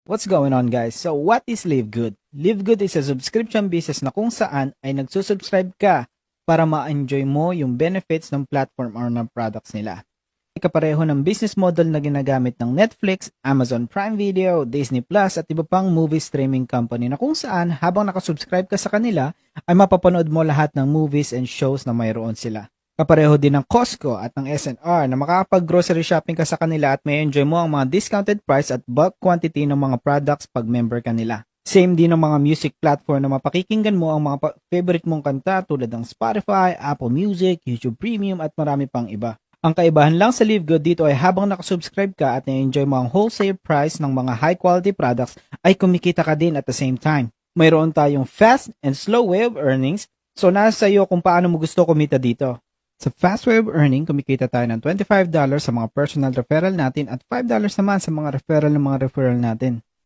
What's going on, guys? So what is Live Good? Live Good is a subscription business na kung saan ay nagsusubscribe ka para ma-enjoy mo yung benefits ng platform or ng products nila. Kapareho ng business model na ginagamit ng Netflix, Amazon Prime Video, Disney Plus at iba pang movie streaming company na kung saan habang nakasubscribe ka sa kanila ay mapapanood mo lahat ng movies and shows na mayroon sila. Kapareho din ng Costco at ng SNR na makakapag-grocery shopping ka sa kanila at may enjoy mo ang mga discounted price at bulk quantity ng mga products pag member ka nila. Same din ng mga music platform na mapakikinggan mo ang mga favorite mong kanta tulad ng Spotify, Apple Music, YouTube Premium at marami pang iba. Ang kaibahan lang sa Live Good dito ay habang nakasubscribe ka at na-enjoy mo ang wholesale price ng mga high quality products ay kumikita ka din at the same time. Mayroon tayong fast and slow way of earnings, so nasa iyo kung paano mo gusto kumita dito. Sa fast way of earning, kumikita tayo ng $25 sa mga personal referral natin at $5 naman sa mga referral natin.